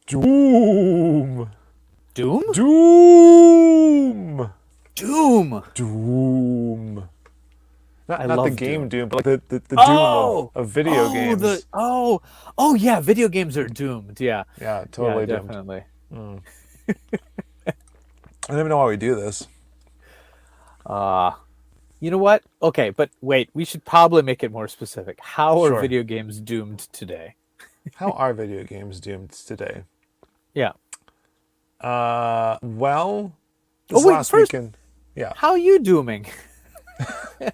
Doom. Doom? Doom. Doom. Doom. Not the game Doom, but like the Doom of video games. Yeah, video games are doomed. Yeah. Yeah, totally Yeah, doomed. definitely. I don't even know why we do this. You know what? Okay, but wait, we should probably make it more specific. How are Sure. video games doomed today? How are video games doomed today? Yeah. Well, this last weekend. Yeah. How are you dooming?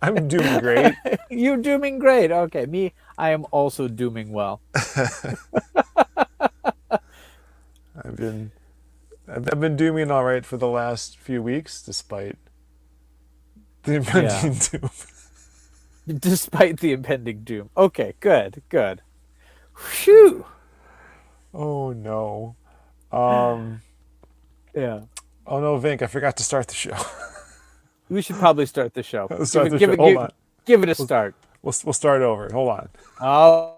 I'm doing great. You're dooming great. Okay, me, I am also dooming well. I've been dooming all right for the last few weeks, despite the impending doom. Despite the impending doom. Okay, good. Phew. Oh no. Yeah. Oh no, Vinnk, I forgot to start the show. We should probably start the show. Hold on. Give it a start. We'll start over. Hold on. Oh.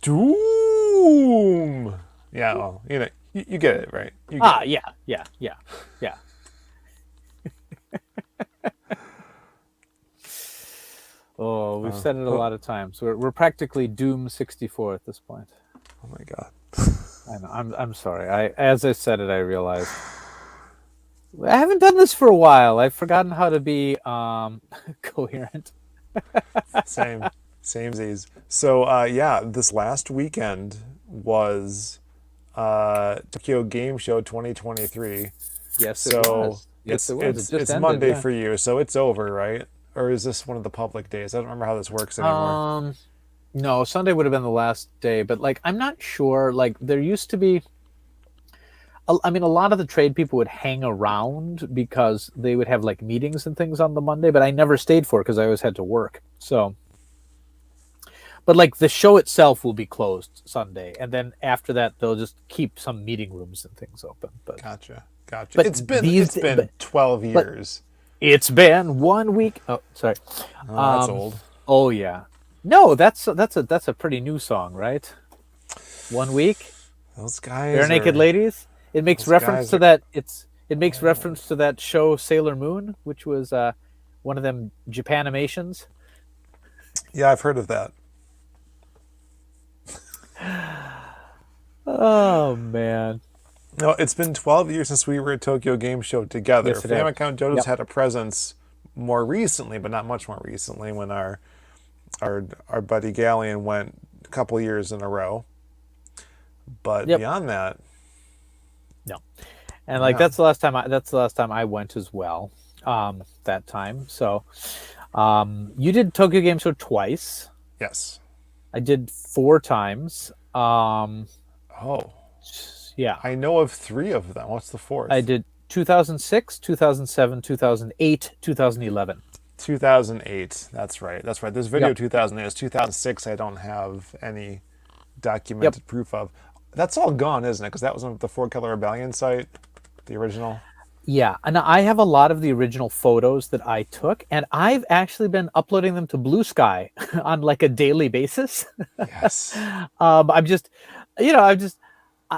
Doom. Yeah, well, you get it, right? Yeah. Oh, we've said it a lot of times. We're practically Doom 64 at this point. Oh my god. I know. I'm sorry. As I said it, I realized I haven't done this for a while. I've forgotten how to be coherent. Samesies. So this last weekend was Tokyo Game Show 2023. Yes, it was. Yes, it was. It's ended, Monday for you, so it's over, right? Or is this one of the public days? I don't remember how this works anymore. No, Sunday would have been the last day, but like I'm not sure. Like there used to be. I mean, a lot of the trade people would hang around because they would have like meetings and things on the Monday, but I never stayed for it because I always had to work. So, but like the show itself will be closed Sunday, and then after that they'll just keep some meeting rooms and things open. But Gotcha. But it's been 12 years. It's been 1 week. Oh, sorry. Oh, that's old. Oh yeah. No, that's a pretty new song, right? 1 week. Those guys. Bare Naked Ladies. It makes reference to that. It makes reference to that show Sailor Moon, which was one of them Japanimations. Yeah, I've heard of that. Oh man. No, it's been 12 years since we were at Tokyo Game Show together. Yes, Famicom Dojo's had a presence more recently, but not much more recently, when our buddy Galleon went a couple years in a row. But beyond that, no. And like that's the last time I went as well. That time. So you did Tokyo Game Show twice. Yes. I did 4 times. Yeah. I know of 3 of them. What's the 4th? I did 2006, 2007, 2008, 2011. 2008. That's right. There's video 2008. It's 2006. I don't have any documented proof of. That's all gone, isn't it? Because that was on the 4-Color Rebellion site, the original. Yeah, and I have a lot of the original photos that I took, and I've actually been uploading them to Blue Sky on like a daily basis. Yes. I'm just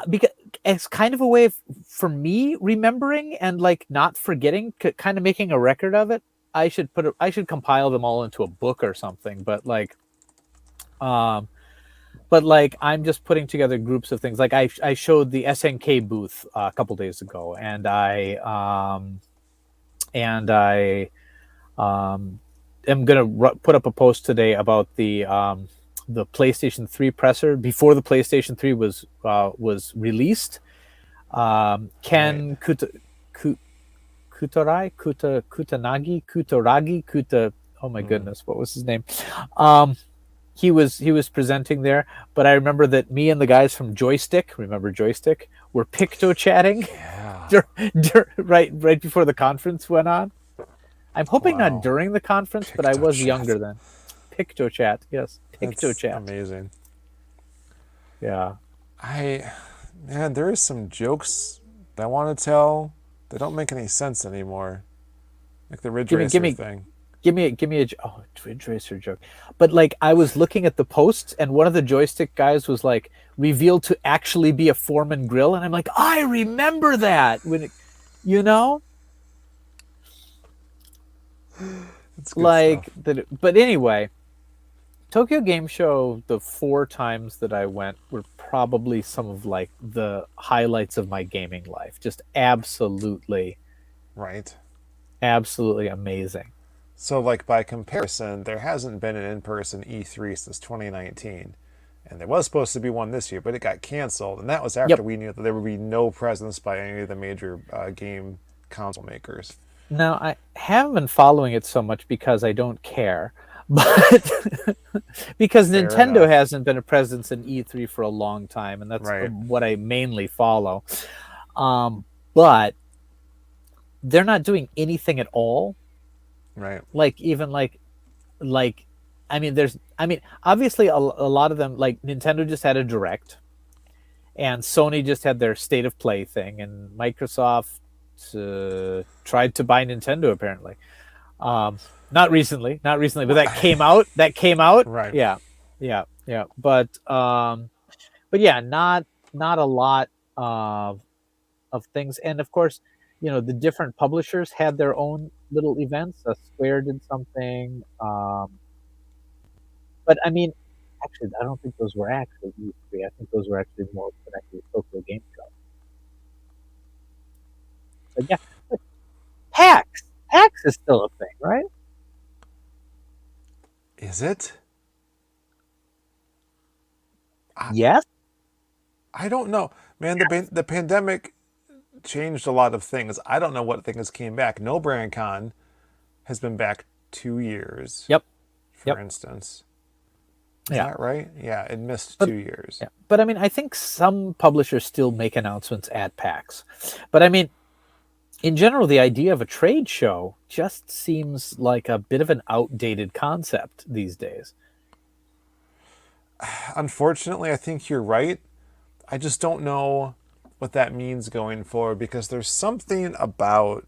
because it's kind of a way for me remembering and like not forgetting, kind of making a record of it. I should compile them all into a book or something, but like I'm just putting together groups of things. Like I showed the SNK booth a couple days ago, and I am gonna put up a post today about the PlayStation 3 presser before the PlayStation 3 was released. Ken Kutaragi, Oh my goodness, what was his name? Um, he was presenting there, but I remember that me and the guys from Joystick, remember Joystick, were picto chatting Yeah. right before the conference went on. I'm hoping not Wow. during the conference, but I was PictoChat. younger then. Picto chat, yes, picto That's chat. amazing. Yeah. I, man, there is some jokes that I want to tell that don't make any sense anymore. Like the Ridge Give me, give Racer me, thing. give me a Ridge Racer joke. But like I was looking at the posts, and one of the Joystick guys was like revealed to actually be a Foreman grill, and I'm like, I remember that when, you know, It's good like stuff. that. But anyway, Tokyo Game Show, the 4 times that I went were probably some of like the highlights of my gaming life. Just absolutely, Right. absolutely amazing. So, like, by comparison, there hasn't been an in person E3 since 2019. And there was supposed to be one this year, but it got canceled. And that was after Yep. we knew that there would be no presence by any of the major game console makers. Now I haven't been following it so much because I don't care, but because Fair Nintendo enough. hasn't been a presence in E3 for a long time, and that's Right. what I mainly follow. But they're not doing anything at all. Right. Like even like I mean obviously a lot of them, like Nintendo just had a direct, and Sony just had their state of play thing, and Microsoft tried to buy Nintendo apparently. Um, not recently, but that came out. That came out. Right. Yeah, yeah, yeah. But yeah, not a lot of things, and of course, the different publishers had their own little events. Square did something, but I mean, actually, I don't think those were actually E3. I think those were actually more connected with Tokyo Game Show. But yeah, but PAX is still a thing, right? Is it? I, Yes. I don't know. Man, the pandemic changed a lot of things. I don't know what things came back. No Brand Con has been back 2 years, Yep. for Yep. instance. Is Yeah. that right? Yeah, it missed But 2 years. yeah, but I mean, I think some publishers still make announcements at PAX. But I mean, in general, the idea of a trade show just seems like a bit of an outdated concept these days. Unfortunately, I think you're right. I just don't know what that means going forward because there's something about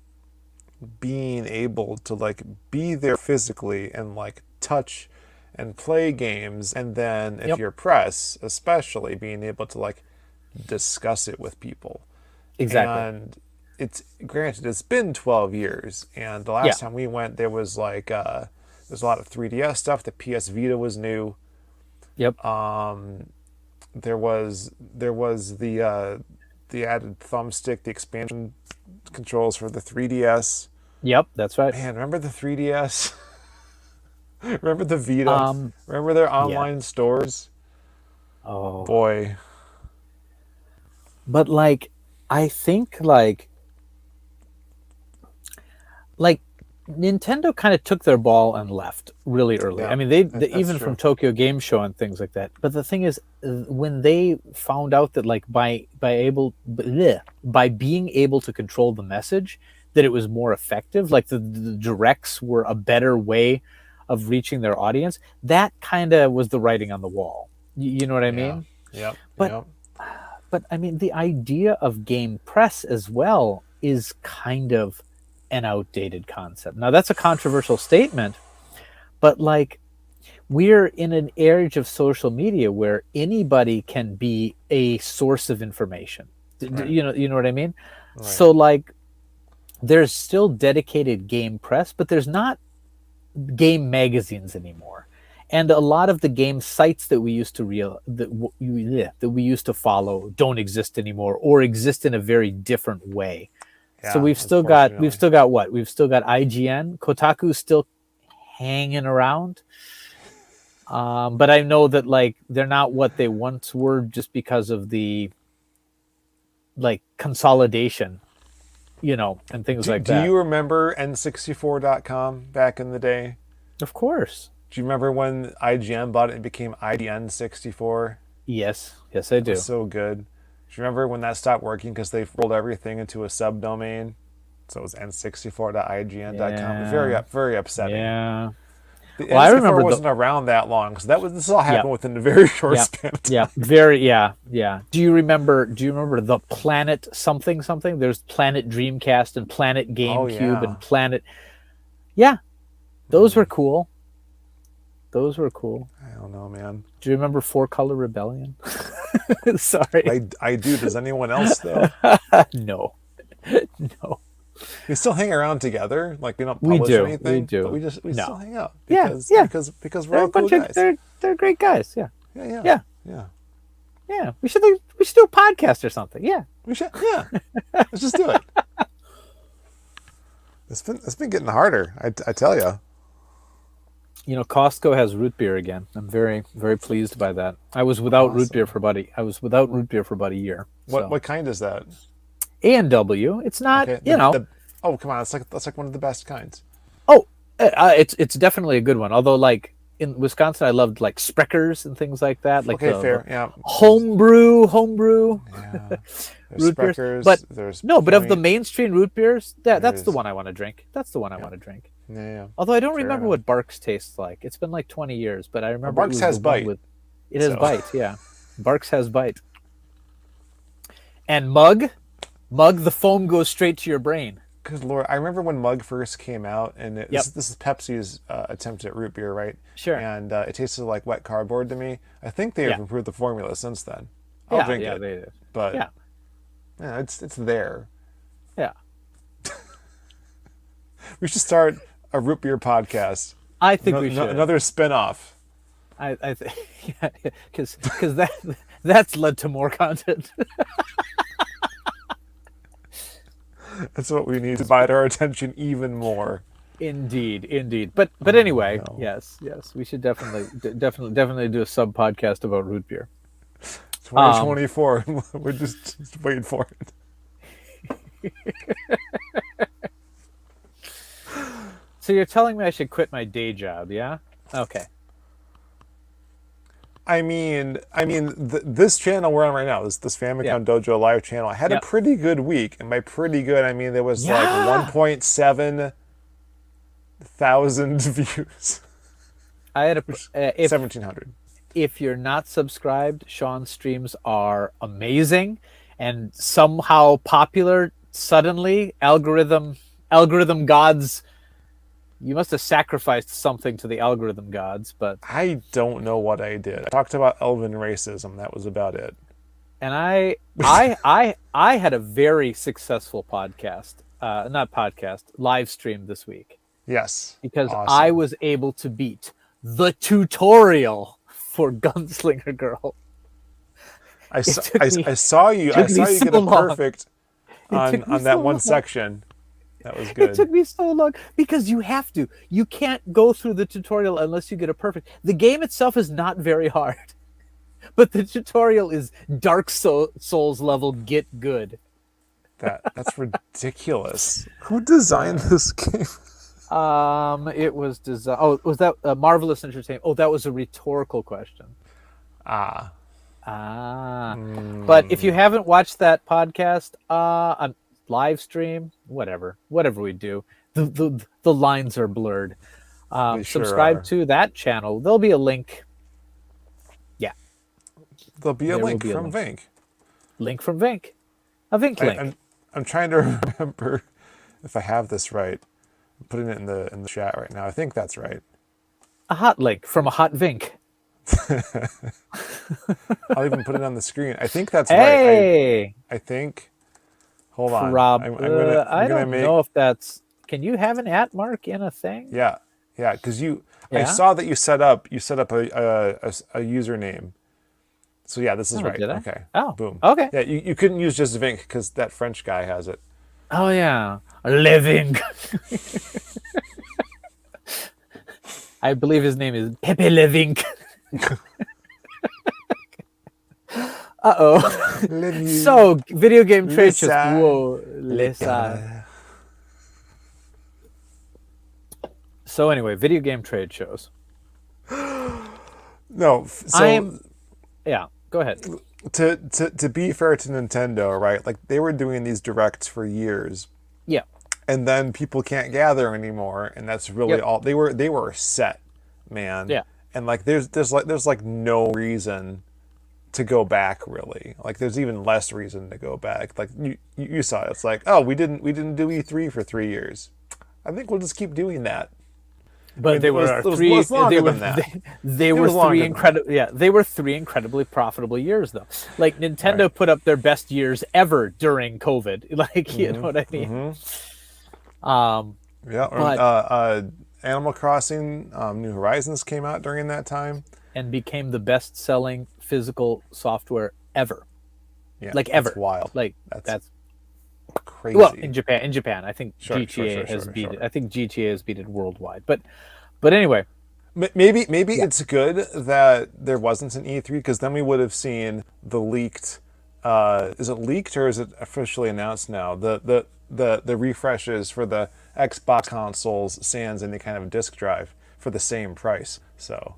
being able to like be there physically and like touch and play games, and then if Yep, you're press especially being able to like discuss it with people. exactly. And it's granted it's been 12 years, and the Yeah, last time we went there was like there's a lot of 3DS stuff. The PS Vita was new. yep, There was the added thumbstick, the expansion controls for the 3DS. yep, that's right. Man, remember the 3DS? Remember the Vita? Um, Remember their yeah. online stores? Oh, Boy, but like, I think like Nintendo kind of took their ball and left really early. I yeah, mean, they that's even from true. Tokyo Game Show and things like that. But the thing is, when they found out that like by being able to control the message, that it was more effective. Like the directs were a better way of reaching their audience. That kind of was the writing on the wall. You know what I Yeah, mean? yep, But yep. but I mean, the idea of game press as well is kind of an outdated concept. Now, that's a controversial statement, but like we're in an age of social media where anybody can be a source of information. Right, You know what I mean? right. So like there's still dedicated game press, but there's not game magazines anymore. And a lot of the game sites that we used to that we used to follow don't exist anymore, or exist in a very different way. So Yeah, we've unfortunately. still got what? We've still got IGN. Kotaku's still hanging around. But I know that like they're not what they once were, just because of the like consolidation, and things Do, like do that. you remember N64.com back in the day? Of course. Do you remember when IGN bought it and became IGN 64? Yes. Yes, I It was do. so good. Do you remember when that stopped working because they rolled everything into a subdomain? So it was n64.ign.com. Very, Yeah. very upsetting. Yeah. The Well, I N64 remember the. wasn't around that long, so this all Yeah. happened within a very short Yeah. span of Yeah. time. Very. Yeah. Yeah. Do you remember the Planet something something? There's Planet Dreamcast and Planet Oh GameCube yeah. and Planet. Yeah. Those were Hmm. cool. Those were cool. I don't know, man. Do you remember Four Color Rebellion? Sorry. I do. Does anyone else though? No. No. We still hang around together. Like we don't We publish do. We anything, but do. we still No. hang out Yeah. because Yeah. because we're They're all a cool bunch of guys. they're great guys. Yeah. Yeah, yeah, Yeah. yeah. Yeah. We should do a podcast or something. Yeah. We should. Yeah. Let's just do it. It's been getting harder. I tell you. You know, Costco has root beer again. I'm very, very pleased by that. I was without root beer for about a year. What kind is that? A&W. It's not, Okay. Oh come on, that's like one of the best kinds. Oh, it's definitely a good one. Although, like in Wisconsin, I loved like Spreckers and things like that. Like Okay, fair. Yeah. homebrew. Yeah. There's Root beers. Spreckers, But there's no, but of the Point. mainstream root beers, that's the There's- one I want to drink. That's the one I want to drink. Yeah. Although I don't Fair remember enough. what Barks tastes like. It's been like 20 years, but I remember Barks it was has the one bite. with. It has So. bite, yeah. Barks has bite. And Mug, the foam goes straight to your brain. Good lord, I remember when Mug first came out, and Yep. this is Pepsi's attempt at root beer, right? Sure. And it tasted like wet cardboard to me. I think they have Yeah. improved the formula since then. I'll drink it, They did. but Yeah. yeah, it's there. Yeah. We should start a root beer podcast. I think we should. Another spin-off. I think, yeah, because that's led to more content. That's what we need to bite our attention even more. Indeed. But anyway, no. yes, we should definitely do a sub podcast about root beer. 2024. We're just waiting for it. So you're telling me I should quit my day job, yeah? Okay. I mean, this channel we're on right now, this Famicom Dojo live channel, I had a pretty good week, and by pretty good, I mean there was like 1.7 thousand views. I had 1,700. If you're not subscribed, Sean's streams are amazing and somehow popular suddenly. Algorithm gods. You must have sacrificed something to the algorithm gods, but I don't know what I did. I talked about elven racism. That was about it. and I had a very successful live stream this week Yes. because Awesome. I was able to beat the tutorial for Gunslinger Girl. I saw you get a perfect on that one section. That was good. It took me so long because you have to. You can't go through the tutorial unless you get a perfect. The game itself is not very hard, but the tutorial is Dark Souls level get good. That's ridiculous. Who designed this game? It was designed. Oh, was that Marvelous Entertainment? Oh, that was a rhetorical question. But if you haven't watched that podcast, on live stream, whatever we do, the lines are blurred. Subscribe to that channel. There'll be a link. Yeah, There'll be a link from Vinnk. Link from Vinnk. A Vinnk link. I'm trying to remember if I have this right. I'm putting it in the chat right now. I think that's right. A hot link from a hot Vinnk. I'll even put it on the screen. I think that's right. I think. Hold on. I don't know if that's. Can you have an @ mark in a thing? Yeah, because I saw that you set up a username. So yeah, this is right. Did I? Okay. Oh, boom. Okay. Yeah, you couldn't use just Vinnk because that French guy has it. Oh yeah, living. I believe his name is Pepe Levink. Uh-oh. So, video game trade just whoa. Lisa. So anyway, video game trade shows. No, so Yeah, go ahead. to be fair to Nintendo, right? Like they were doing these directs for years, Yeah. and then people can't gather anymore, and that's really Yep. all they were set, man. Yeah. And like there's like no reason to go back really. Like there's even less reason to go back. Like you saw it. It's like, oh, we didn't do E3 for 3 years. I think we'll just keep doing that. But they were it was three. longer They were than that. they It were was longer three than incredible. Yeah, they were 3 incredibly profitable years though. Like Nintendo put up their best years ever during COVID. Like you know what I mean? Yeah. But- Animal Crossing, New Horizons came out during that time. And became the best-selling physical software ever. Yeah, Like ever. That's wild. Like That's that's crazy. well in Japan, I think Sure, GTA sure, has beat sure. it. I think GTA has beat it worldwide. But anyway, Maybe it's good that there wasn't an E3 because then we would have seen the leaked. Is it leaked or is it officially announced now? The refreshes for the Xbox consoles sans any kind of disk drive for the same price. So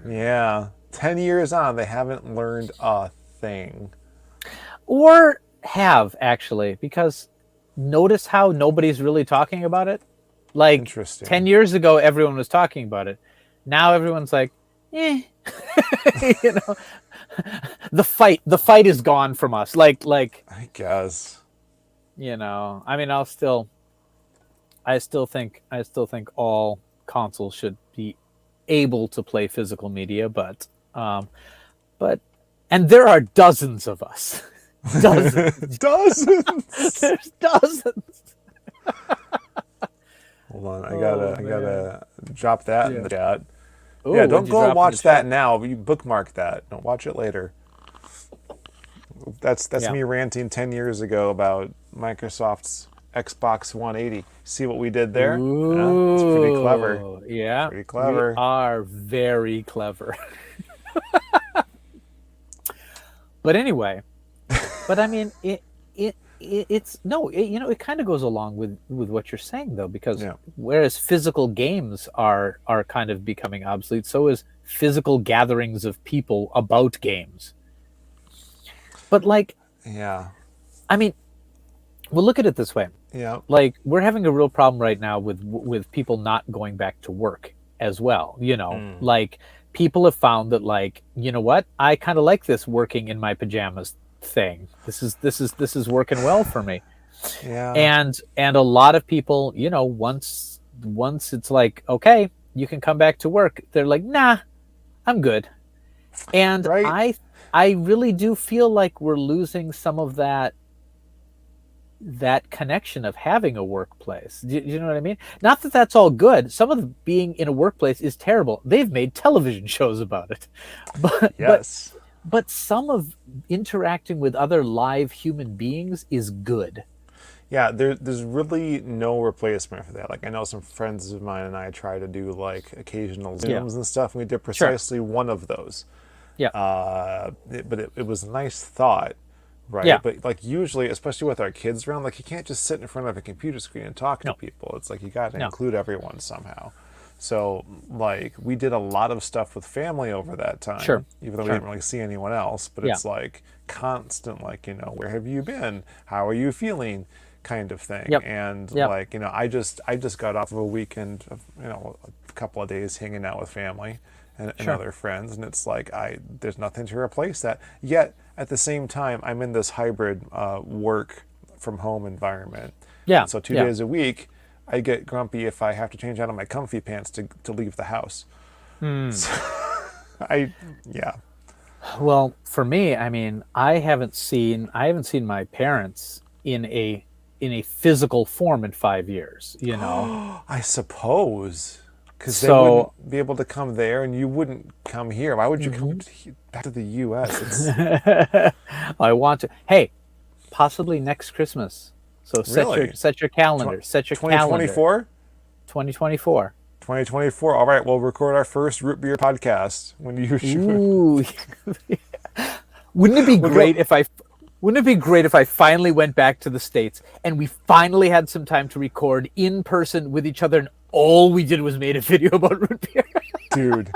yeah, 10 years on, they haven't learned a thing. or have actually, because notice how nobody's really talking about it. Like Interesting. 10 years ago, everyone was talking about it. Now everyone's like, eh. You know, the fight is gone from us. Like, I guess. you know, I mean, I still think all consoles should be able to play physical media, but and there are dozens of us. Dozens. Dozens. There's dozens. Hold on, I gotta drop that in the chat. Ooh, Yeah, what'd don't you go drop and in watch the that chat? now. But you bookmark that. Don't watch it later. That's Yeah. me ranting 10 years ago about Microsoft's Xbox 180. See what we did there? Yeah, it's pretty clever. Ooh, yeah, Pretty clever. We are very clever. But anyway, I mean, it's it kind of goes along with what you're saying though, because Yeah. whereas physical games are kind of becoming obsolete, so is physical gatherings of people about games. But like, Yeah. I mean, well, look at it this way. Yeah. Like we're having a real problem right now with people not going back to work as well. You know, like people have found that, like, you know what, I kind of like this working in my pajamas thing. This is working well for me. Yeah. And a lot of people, you know, once it's like, okay, you can come back to work, they're like, nah, I'm good. And Right. I really do feel like we're losing some of that connection of having a workplace. Do you know what I mean? Not that that's all good. Some of the being in a workplace is terrible. They've made television shows about it. But Yes. but some of interacting with other live human beings is good. Yeah, there's really no replacement for that. Like, I know some friends of mine and I try to do like occasional Zooms and stuff, and we did precisely one of those. Yeah. But it was a nice thought, right? Yeah. But like usually, especially with our kids around, like you can't just sit in front of a computer screen and talk to people. It's like you got to include everyone somehow. So like we did a lot of stuff with family over that time, Sure. even though we didn't really see anyone else. But it's like constant, like, you know, where have you been? How are you feeling? Kind of thing. Yep. And Yep. like, you know, I just got off of a weekend of, you know, a couple of days hanging out with family and other friends, and it's like there's nothing to replace that. Yet at the same time, I'm in this hybrid work from home environment. Yeah. And so 2 days a week, I get grumpy if I have to change out of my comfy pants to leave the house. So, Well, for me, I mean, I haven't seen my parents in a physical form in 5 years, you know. I suppose, because they So- wouldn't be able to come there, and you wouldn't come here. Why would you come back to the U.S.? It's, I want to. Hey, possibly next Christmas. So Really? set your calendar. Set your calendar. 2024? 2024. 2024. All right, we'll record our first root beer podcast when you shoot. Ooh. Wouldn't it be great if I Wouldn't it be great if I finally went back to the States and we finally had some time to record in person with each other, and all we did was made a video about root beer? Dude,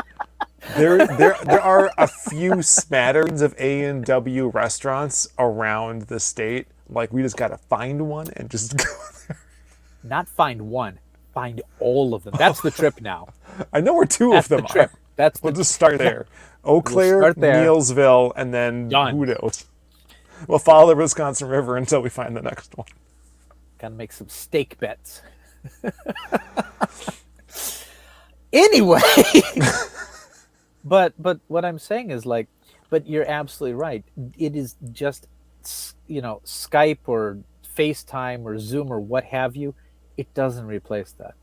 there are a few smatterings of A&W restaurants around the state. Like, we just got to find one and just go there. Not find one, find all of them. That's the trip now. I know where two of them are. We'll just start there. Eau Claire, Neilsville, and then who knows? We'll follow the Wisconsin River until we find the next one. Gotta make some stake bets. Anyway, but what I'm saying is, like, but you're absolutely right. It is just, Skype or FaceTime or Zoom or what have you. It doesn't replace that.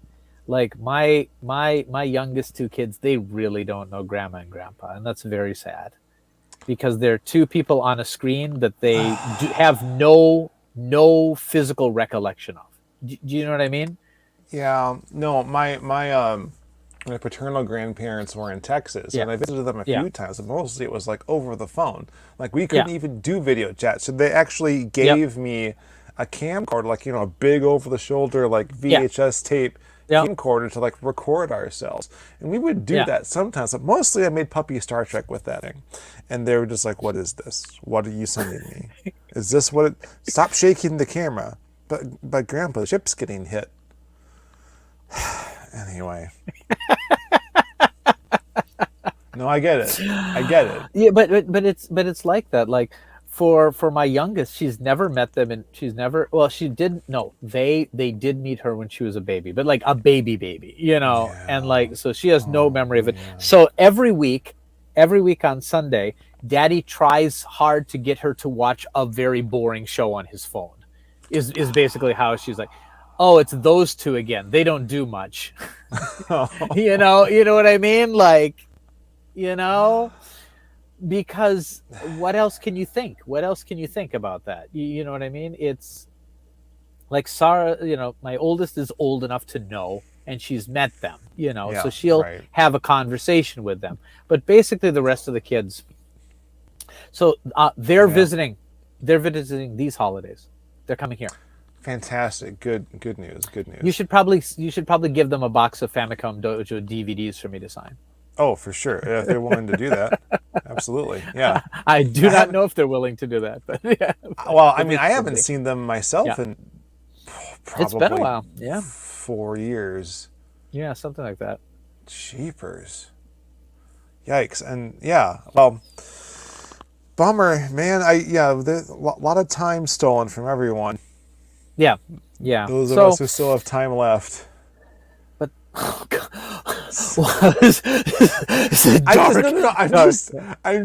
Like my youngest two kids, they really don't know grandma and grandpa, and that's very sad, because they're two people on a screen that they have no physical recollection of. Do you know what I mean? Yeah. No, my paternal grandparents were in Texas, and I visited them a few times, and mostly it was like over the phone. Like, we couldn't even do video chat, so they actually gave me a camcorder, like, a big over-the-shoulder, like, VHS tape camcorder to, like, record ourselves. And we would do that sometimes, but mostly I made Puppy Star Trek with that thing. And they were just like, what is this? What are you sending me? Is this what it... Stop shaking the camera. But Grandpa, the ship's getting hit. Anyway. No, I get it. Yeah, but it's like that. Like, for my youngest, she's never met them, and she didn't. No, they did meet her when she was a baby, but like a baby, and like, so she has no memory of it. Yeah. So every week on Sunday, Daddy tries hard to get her to watch a very boring show on his phone. Is basically how she's like, oh, it's those two again. They don't do much. You know what I mean? Like, because what else can you think? What else can you think about that? You know what I mean? It's like Sarah, my oldest is old enough to know, and she's met them, so she'll have a conversation with them. But basically the rest of the kids, so they're visiting these holidays. They're coming here. Fantastic. Good news. You should probably give them a box of Famicom Dojo DVDs for me to sign. Oh, for sure. If they're willing to do that. Absolutely. Yeah. I do not know if they're willing to do that, but yeah. Well, I mean, I haven't seen them myself in probably it's been a while. Yeah. 4 years. Yeah, something like that. Jeepers. Yikes. And well, bummer, man. There's a lot of time stolen from everyone. Yeah. Those of us who still have time left. But I'm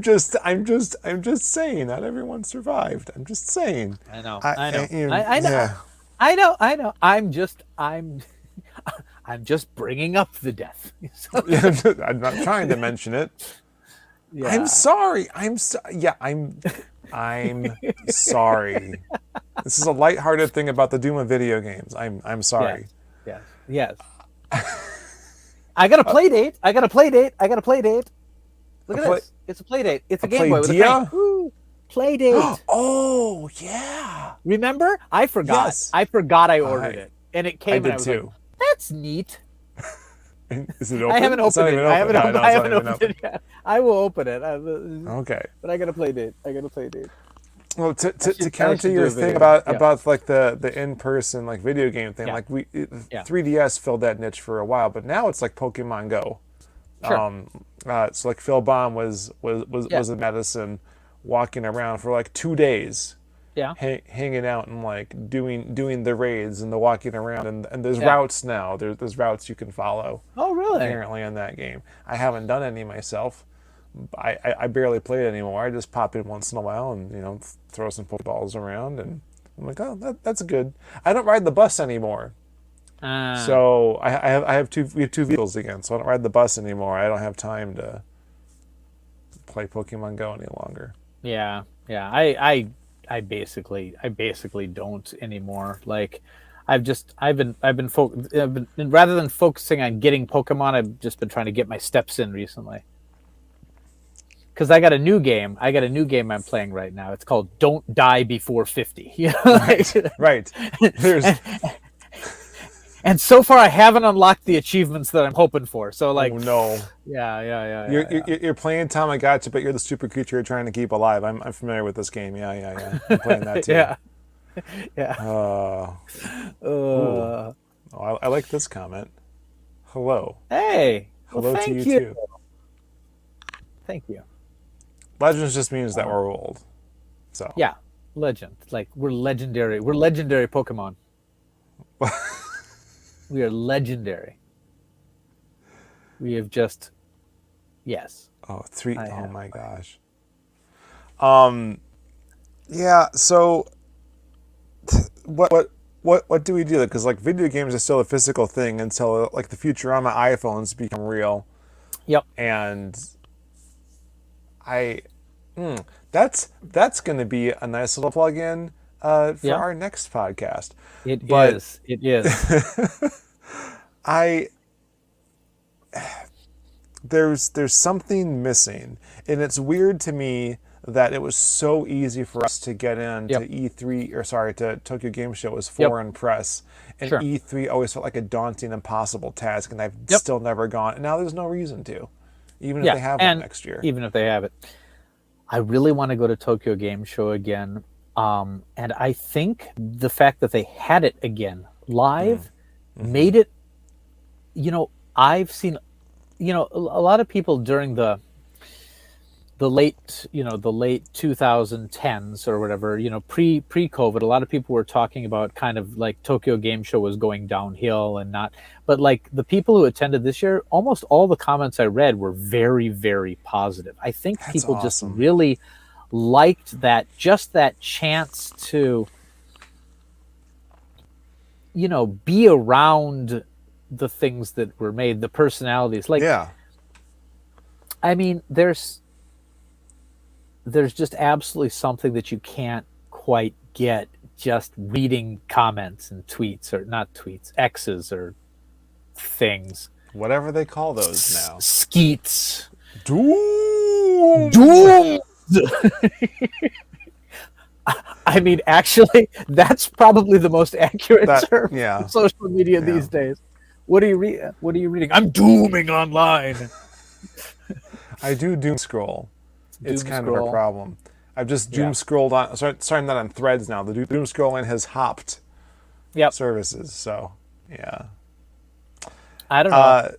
just saying, not everyone survived. I'm just saying. I know. I'm just bringing up the death. I'm not trying to mention it. Yeah. I'm sorry. I'm sorry. This is a lighthearted thing about the Doom of video games. I'm sorry. Yes. I got a play date. Look at this. It's a play date. It's a Game Boy with a crank. Play date. Oh, yeah. Remember? I forgot. Yes. I forgot I ordered it. And it came, and I was too. Like, that's neat. Is it open? I haven't opened it. I haven't opened it yet. I will open it. Okay. But I got a play date. Well, to counter your thing about like the in-person like video game thing, like 3DS filled that niche for a while, but now it's like Pokemon Go. Sure. So like Phil Baum was in Madison, walking around for like 2 days, hanging out and like doing the raids and the walking around, and there's routes now. There's routes you can follow. Oh, really? Apparently in that game, I haven't done any myself. I barely play it anymore. I just pop in once in a while and throw some Pokeballs around, and I'm like, oh, that's good. I don't ride the bus anymore, so we have two vehicles again. So I don't ride the bus anymore. I don't have time to play Pokemon Go any longer. Yeah. I basically don't anymore. Like, I've been rather than focusing on getting Pokemon, I've just been trying to get my steps in recently. because I got a new game. I'm playing right now. It's called Don't Die Before 50. You know, Right. There's and so far I haven't unlocked the achievements that I'm hoping for. So like, oh no. yeah. You're playing Tamagotchi, but you're the super creature you're trying to keep alive. I'm familiar with this game. Yeah. I'm playing that too. yeah. Oh, I like this comment. Hello. Hey. Hello Well, to you thank too. Thank you. Legends just means that we're old. So yeah, legend. Like we're legendary. We're legendary Pokemon. We are legendary. We have just yes. Oh my gosh. Yeah, so what do we do? Because like video games are still a physical thing until like the Futurama iPhones become real. Yep. And that's going to be a nice little plug-in for our next podcast. It is. There's something missing, and it's weird to me that it was so easy for us to get into to Tokyo Game Show as foreign press, and E3 always felt like a daunting, impossible task, and I've still never gone. And now there's no reason to, even if they have one next year. Even if they have it, I really want to go to Tokyo Game Show again, and I think the fact that they had it again live made it. You know, I've seen, a lot of people during the late 2010s or whatever, pre-COVID, a lot of people were talking about kind of like Tokyo Game Show was going downhill and not, but like the people who attended this year, almost all the comments I read were very, very positive. I think people just really liked that chance to, be around the things that were made, the personalities. Like, I mean, there's just absolutely something that you can't quite get just reading comments and tweets, or not tweets, X's or things. Whatever they call those now. Skeets. Doom. I mean, actually, that's probably the most accurate term for social media these days. What are you reading? I'm dooming online. I do doom scroll. It's kind of a problem. I've just doom scrolled on. Sorry, I'm not on Threads now. The doom scrolling has hopped services. So I don't know.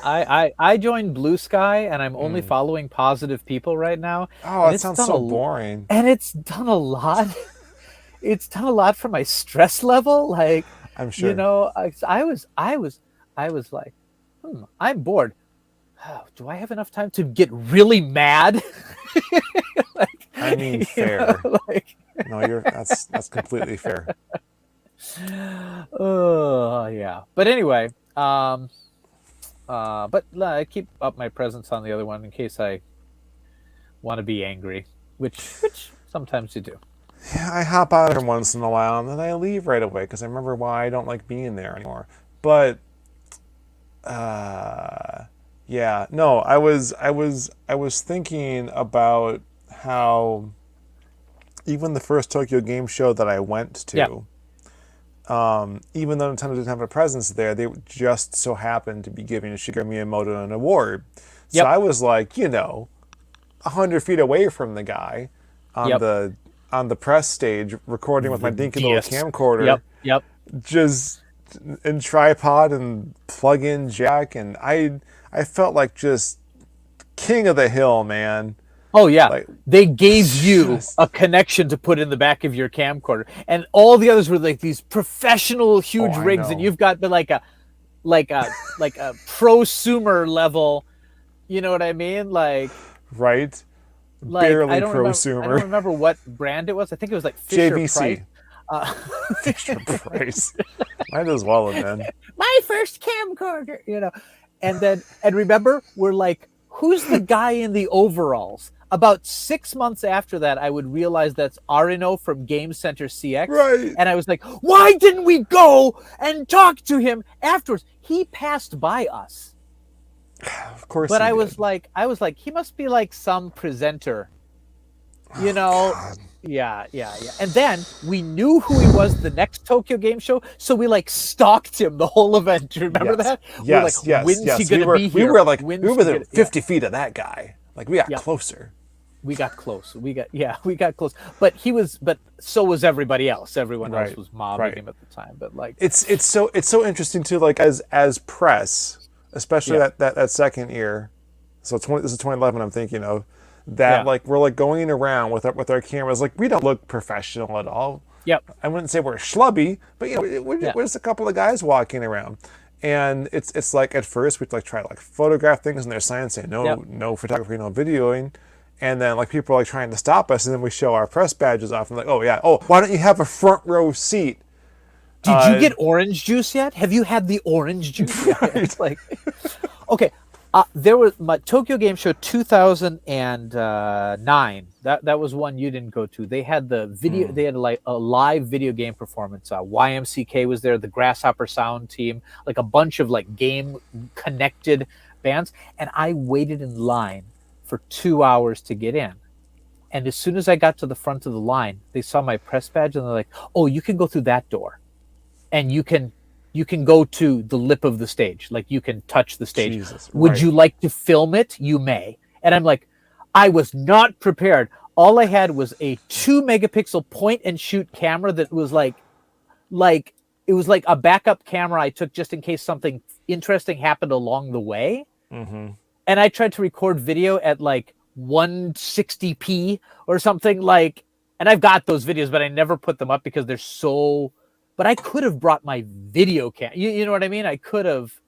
I joined Blue Sky, and I'm only following positive people right now. Oh, that sounds so boring. And it's done a lot. It's done a lot for my stress level. Like, I'm sure. I was like, I'm bored. Oh, do I have enough time to get really mad? I mean, fair. No, that's completely fair. Oh, yeah. But anyway, but I keep up my presence on the other one in case I want to be angry, which sometimes you do. Yeah, I hop out every once in a while, and then I leave right away because I remember why I don't like being there anymore. But yeah, no, I was thinking about how even the first Tokyo Game Show that I went to, even though Nintendo didn't have a presence there, they just so happened to be giving Shigeru Miyamoto an award. So I was like, 100 feet away from the guy on the press stage, recording with my dinky little camcorder. Just in tripod and plug-in jack, and I felt like just king of the hill, man. Oh yeah, like, they gave you a connection to put in the back of your camcorder, and all the others were like these professional huge rigs, and you've got like a prosumer level. You know what I mean? Like barely prosumer. I don't remember what brand it was. I think it was like Fisher JVC. Price. Fisher Price. Might as well have been. My first camcorder, And remember, we're like, who's the guy in the overalls? About 6 months after that, I would realize that's Arino from Game Center CX. Right. And I was like, why didn't we go and talk to him afterwards? He passed by us. Of course But he I did. was like, he must be like some presenter, you Oh, know? God. Yeah. And then we knew who he was the next Tokyo Game Show, so we like stalked him the whole event. Do you remember Yes, that? We were like, yes, yes, when's he yes. gonna be We here? were like we When's were he within gonna? Yeah, 50 feet of that guy. Like we got yeah. closer. We got close. We got close. But so was everybody else. Everyone else Right, was mobbing right. him at the time. But like, It's so interesting too. Like as press, especially yeah, that second year. So this is 2011. I'm thinking of that. yeah, Like we're like going around with our cameras. Like we don't look professional at all. yep, I wouldn't say we're schlubby, but yeah, we're just a couple of guys walking around. And it's like at first we'd like try to like photograph things, and there's signs saying yep. no photography, no videoing. And then like people are like trying to stop us, and then we show our press badges off, and like, oh yeah, oh, why don't you have a front row seat? Did you get orange juice yet? Have you had the orange juice yet? It's like, okay, there was my Tokyo Game Show 2009. That was one you didn't go to. They had the video. They had like a live video game performance. YMCK was there. The Grasshopper Sound team, like a bunch of like game connected bands. And I waited in line for 2 hours to get in. And as soon as I got to the front of the line, they saw my press badge and they're like, "Oh, you can go through that door, and you can go to the lip of the stage, like you can touch the stage. Jesus, Would right. you like to film it? You may." And I'm like, I was not prepared. All I had was a 2 megapixel point and shoot camera that was like it was like a backup camera I took just in case something interesting happened along the way. Mm-hmm. And I tried to record video at like 160p or something, like, and I've got those videos, but I never put them up because they're so. But I could have brought my video cam. You know what I mean? I could have,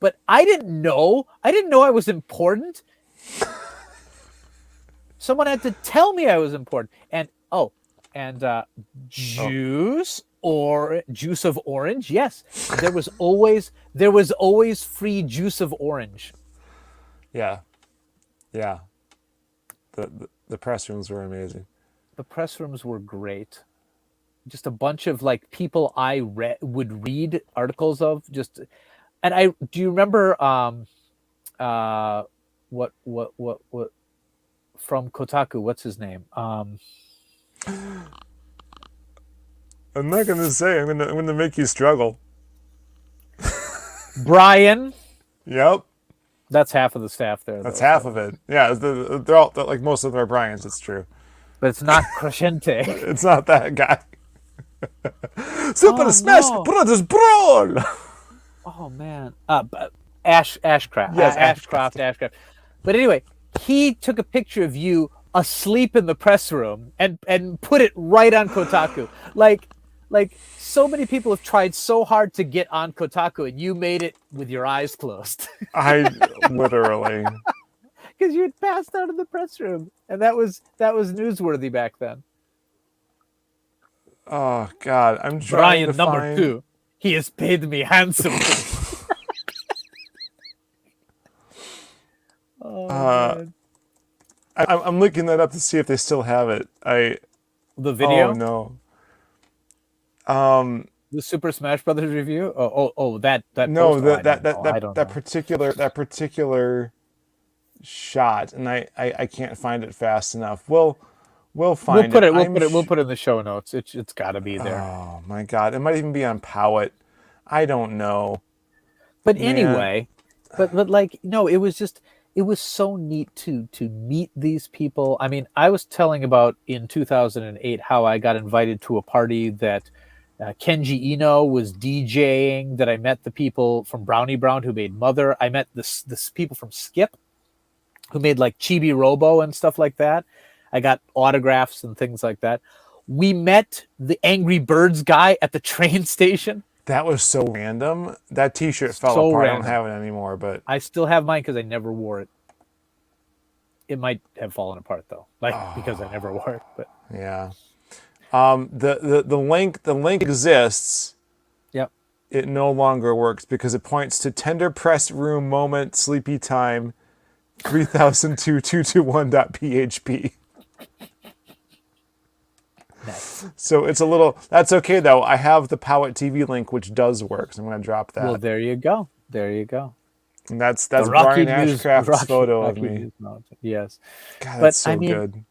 but I didn't know. I didn't know I was important. Someone had to tell me I was important. And juice or juice of orange. Yes, there was always free juice of orange. Yeah, yeah. The press rooms were amazing. The press rooms were great. Just a bunch of like people I would read articles of. And I do you remember what from Kotaku? What's his name? I'm not gonna say. I'm gonna make you struggle. Brian. Yep. That's half of the staff there. That's half of it. Yeah, they're all like most of them are Brian's. It's true. But it's not Crescente. It's not that guy. Super Smash Brothers Brawl. Oh man, Ashcraft. Yes, Ashcraft. But anyway, he took a picture of you asleep in the press room and put it right on Kotaku. Like so many people have tried so hard to get on Kotaku, and you made it with your eyes closed. I literally. Because you had passed out of the press room, and that was newsworthy back then. Oh God, I'm trying Brian to number find... 2. He has paid me handsomely. Man. I'm looking that up to see if they still have it. The video? Oh no. The Super Smash Brothers review? That No, poster? that particular shot, and I can't find it fast enough. We'll find it. We'll put it in the show notes. It's got to be there. Oh my God, it might even be on Powit. I don't know. But anyway, but like no, it was so neat to meet these people. I mean, I was telling about in 2008 how I got invited to a party that Kenji Eno was DJing, that I met the people from Brownie Brown who made Mother. I met this people from Skip who made like Chibi Robo and stuff like that. I got autographs and things like that. We met the Angry Birds guy at the train station. That was so random. That T-shirt fell apart. Random. I don't have it anymore, but I still have mine because I never wore it. It might have fallen apart though, because I never wore it. But yeah, the link exists. Yep. It no longer works because it points to tender press room moment sleepy time 3002.221.php. Nice. So it's a little. That's okay though. I have the Powit TV link, which does work. So I'm going to drop that. Well, there you go. There you go. And that's The Rocky Brian News, Ashcraft's photo of Rocky me. News Mountain. Yes, God, but that's so I mean, good.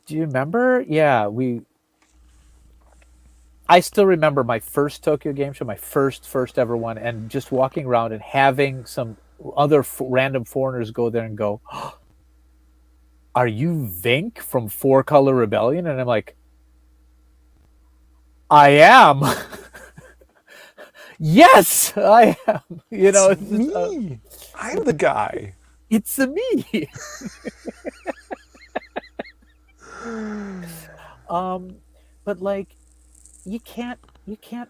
do you remember? Yeah, I still remember my first Tokyo Game Show, my first ever one, and just walking around and having some other random foreigners go there and go, oh, "Are you Vinnk from Four Color Rebellion?" And I'm like, "I am." Yes, I am. You know, It's me. I'm the guy. It's a me. But like, you can't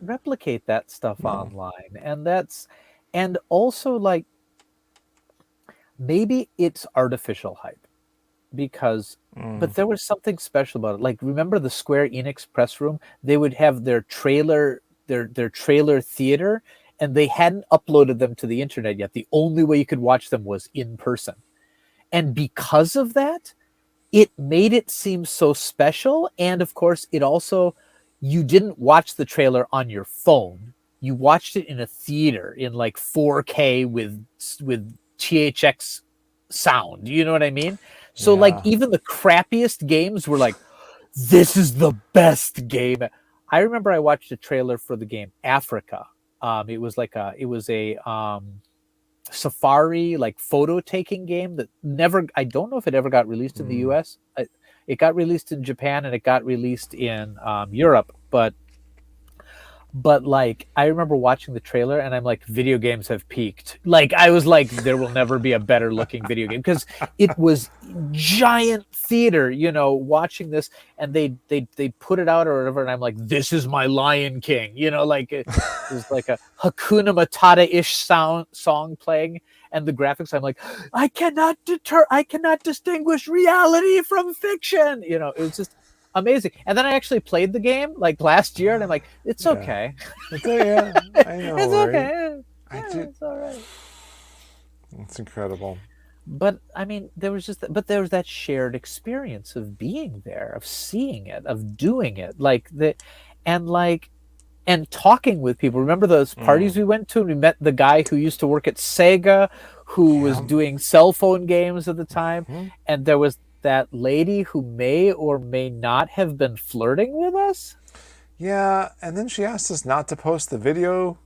replicate that stuff No. online, and also like maybe it's artificial hype because. But there was something special about it. Like, remember the Square Enix press room? They would have their trailer theater, and they hadn't uploaded them to the internet yet. The only way you could watch them was in person. And because of that, it made it seem so special. And of course, it also, you didn't watch the trailer on your phone. You watched it in a theater in like 4K with THX sound. You know what I mean? So like even the crappiest games were like, this is the best game. I remember I watched a trailer for the game Africa. It was a safari like photo taking game that I don't know if it ever got released in the US. It got released in Japan and it got released in Europe, but like I remember watching the trailer and I'm like, video games have peaked. Like I was like, there will never be a better looking video game, because it was giant theater, you know, watching this, and they put it out or whatever, and I'm like, this is my Lion King, you know, like it was like a Hakuna Matata-ish song playing, and the graphics, I'm like, I cannot distinguish reality from fiction, you know. It was just amazing. And then I actually played the game like last year, and I'm like, it's okay. I know. It's right? okay. It's all right. It's incredible. But I mean, there was that shared experience of being there, of seeing it, of doing it, and talking with people. Remember those parties we went to? And we met the guy who used to work at Sega, who was doing cell phone games at the time, and there was that lady who may or may not have been flirting with us. Yeah, and then she asked us not to post the video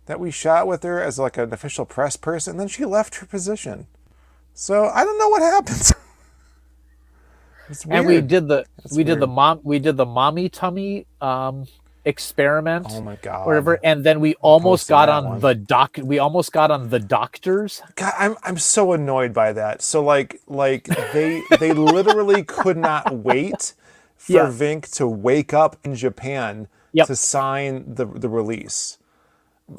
that we shot with her as like an official press person, and then she left her position. So I don't know what happened. It's weird. And we did the mommy tummy experiment. Oh my god! Whatever, and then we almost got on the doctors. God, I'm so annoyed by that. So like they literally could not wait for Vinnk to wake up in Japan to sign the release.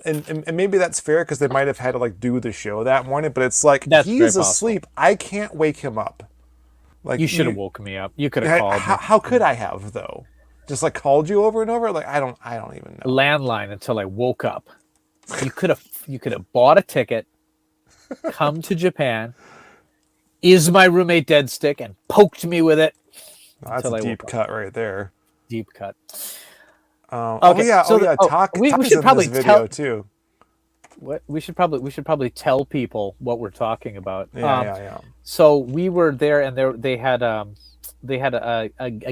And maybe that's fair because they might have had to like do the show that morning, but it's like he's asleep. I can't wake him up. Like you should have woken me up. You could have called me. How could I have though? Just like called you over and over? Like I don't even know. Landline until I woke up. You could have bought a ticket, come to Japan. Is my roommate dead stick, and poked me with it. That's a deep cut right there. Deep cut. Okay. We should probably tell too. What we should probably tell people what we're talking about. Yeah. So we were there, and they had a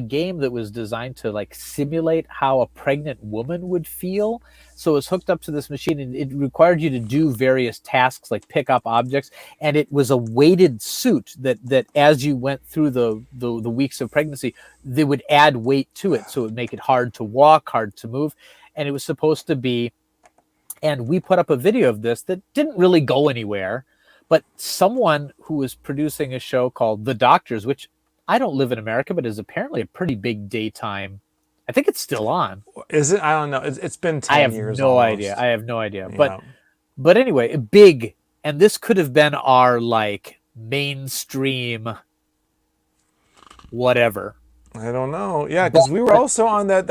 game that was designed to like simulate how a pregnant woman would feel. So it was hooked up to this machine, and it required you to do various tasks like pick up objects, and it was a weighted suit that as you went through the weeks of pregnancy, they would add weight to it, so it would make it hard to walk, hard to move. And it was supposed to be, and we put up a video of this that didn't really go anywhere, but someone who was producing a show called The Doctors, which I don't live in America, but is apparently a pretty big daytime. I think it's still on. Is it? I don't know. It's been 10 years. I have no idea. But anyway, big. And this could have been our like mainstream whatever. I don't know. Yeah, because we were also on that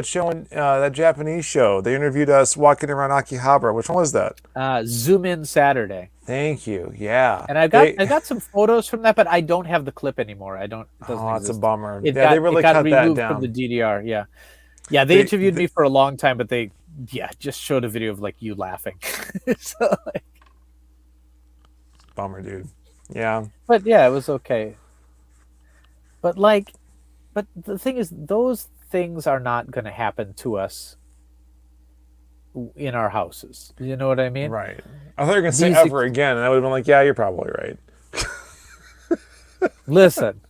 show, that Japanese show. They interviewed us walking around Akihabara. Which one was that? Zoom In Saturday. Thank you. Yeah. And I got some photos from that, but I don't have the clip anymore. It doesn't that's a bummer. They really cut removed that down from the DDR. Yeah. They interviewed me for a long time, but they just showed a video of like you laughing. So, like, bummer, dude. Yeah. But yeah, it was okay. But like, but the thing is, those things are not going to happen to us in our houses. You know what I mean? Right. I thought you were going to say These ever again, and I would have been like, yeah, you're probably right. Listen,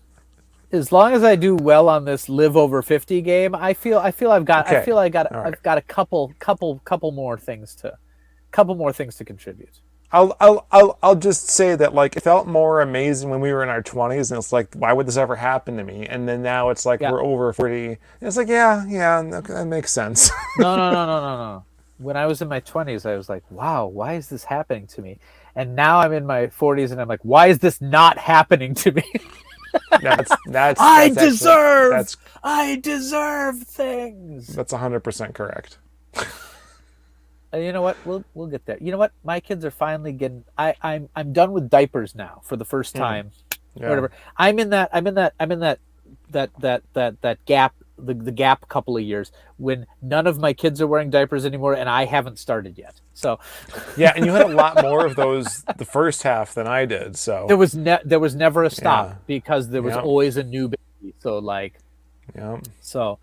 as long as I do well on this live over 50 game, I feel I've got Okay. I feel I got All right. I've got a couple more things to contribute. I'll just say that like it felt more amazing when we were in our 20s, and it's like, why would this ever happen to me? And then now it's like Yeah. we're over 40, and it's like, yeah, okay, that makes sense. No. When I was in my 20s, I was like, wow, why is this happening to me? And now I'm in my 40s, and I'm like, why is this not happening to me? I deserve things. That's 100% correct. And you know what? We'll get there. You know what? My kids are finally getting. I'm done with diapers now for the first time. Yeah. Whatever. I'm in that gap. The gap couple of years when none of my kids are wearing diapers anymore, and I haven't started yet. So Yeah, and you had a lot more of those the first half than I did. So there was never a stop Yeah. because there was Yeah. always a new baby. So like. yeah, So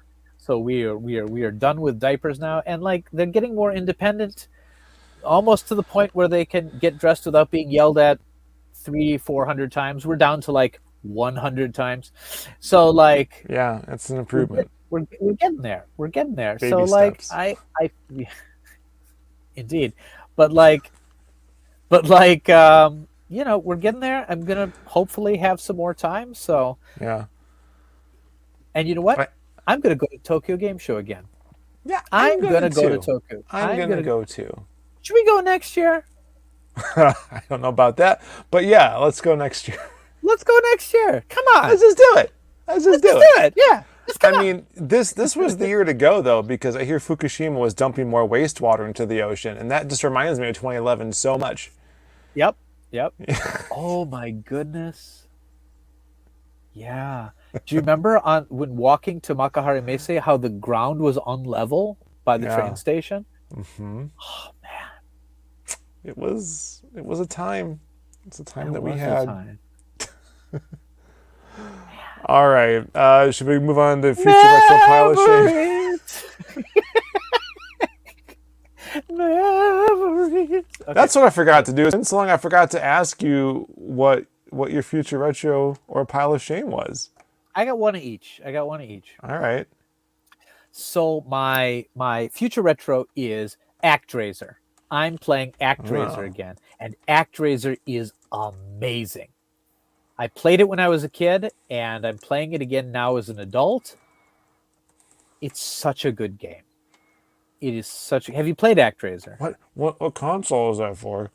we are done with diapers now, and like they're getting more independent, almost to the point where they can get dressed without being yelled at 300-400 times. We're down to like 100 times. So like yeah, it's an improvement. we're getting there. We're getting there. Baby so like steps. I indeed, but like you know, we're getting there. I'm gonna hopefully have some more time. So Yeah, and you know what? But- I'm gonna go to Tokyo Game Show again. yeah, I'm gonna go to too. Tokyo. I'm gonna go too. Should we go next year? I don't know about that, but yeah, let's go next year. Let's go next year. Come on. Let's just do it. Let's just do it. Yeah. Let's come I on. mean, this was the year to go though, because I hear Fukushima was dumping more wastewater into the ocean, and that just reminds me of 2011 so much. Yep. Oh my goodness. Yeah. Do you remember when walking to Makahari Mese how the ground was unlevel by the Yeah. train station? Mm-hmm. Oh man. It was a time. It's a time that we was a had. time. All right. Should we move on to future retro pile of shame? Memories. Okay. That's what I forgot to do. Since long, I forgot to ask you what your future retro or pile of shame was. I got one of each. All right. So my future retro is ActRaiser. I'm playing ActRaiser again, and ActRaiser is amazing. I played it when I was a kid, and I'm playing it again now as an adult. It's such a good game. It is such. Have you played ActRaiser? What console is that for?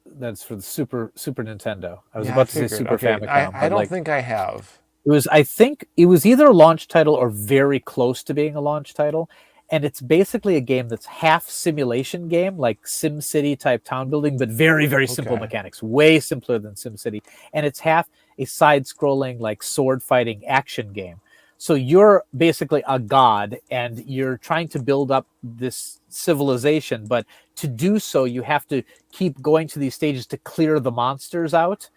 That's for the Super Nintendo. I was Yeah, about I to say figured. Super Okay, Famicom. I but don't like, think I have. it was. I think it was either a launch title or very close to being a launch title. And it's basically a game that's half simulation game, like SimCity type town building, but very, very simple Okay. mechanics, way simpler than SimCity. And it's half a side-scrolling, like sword fighting action game. So you're basically a god, and you're trying to build up this civilization. But to do so, you have to keep going to these stages to clear the monsters out,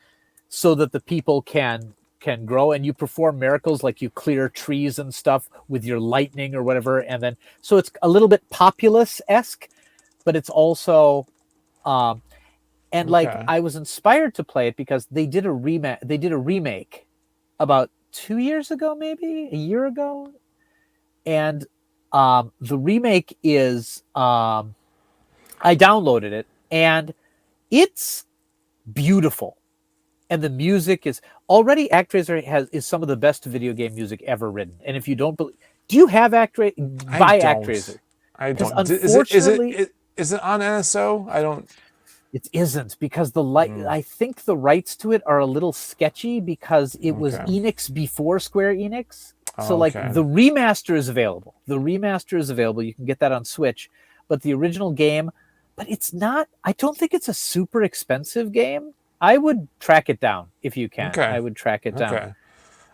so that the people can grow, and you perform miracles like you clear trees and stuff with your lightning or whatever. And then, so it's a little bit Populous-esque, but it's also, and like, Okay. I was inspired to play it because they did a remake about 2 years ago, maybe a year ago. And, the remake is, I downloaded it, and it's beautiful. And the music is already ActRaiser is some of the best video game music ever written. And if you don't believe, do you have ActRaiser? Buy ActRaiser. I don't. Unfortunately, Is it on NSO? I don't. it isn't, because I think the rights to it are a little sketchy because it was Okay. Enix before Square Enix. So Oh, like okay. the remaster is available. You can get that on Switch, but the original game, but it's not. I don't think it's a super expensive game. I would track it down if you can. Okay. I would track it down. Okay.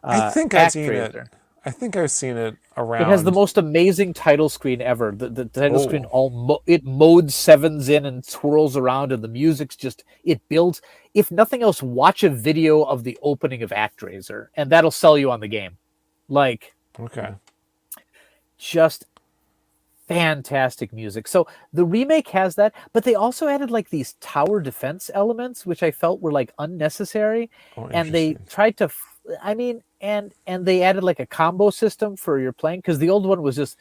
I think I've seen it. ActRaiser. I think I've seen it around. It has the most amazing title screen ever. The title screen Oh. it modes sevens in and swirls around, and the music's just it builds. If nothing else, watch a video of the opening of ActRaiser, and that'll sell you on the game. Like, Okay. just fantastic music. So the remake has that, but they also added like these tower defense elements, which I felt were like unnecessary, Oh, and they interesting. tried to. I mean, and they added like a combo system for your playing, because the old one was just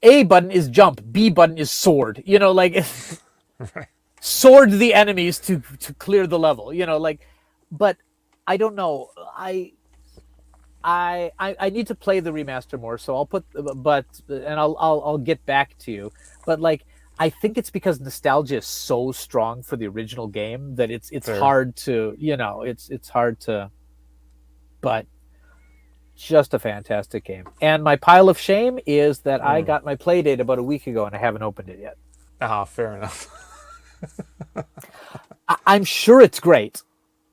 A button is jump, B button is sword. You know, like Right. sword the enemies to clear the level. You know, like, but I don't know. I need to play the remaster more, so I'll put, and I'll get back to you. But like, I think it's because nostalgia is so strong for the original game that it's Fair. hard to, it's hard to. But just a fantastic game. And my pile of shame is that I got my play date about a week ago and I haven't opened it yet. Fair enough. I'm sure it's great,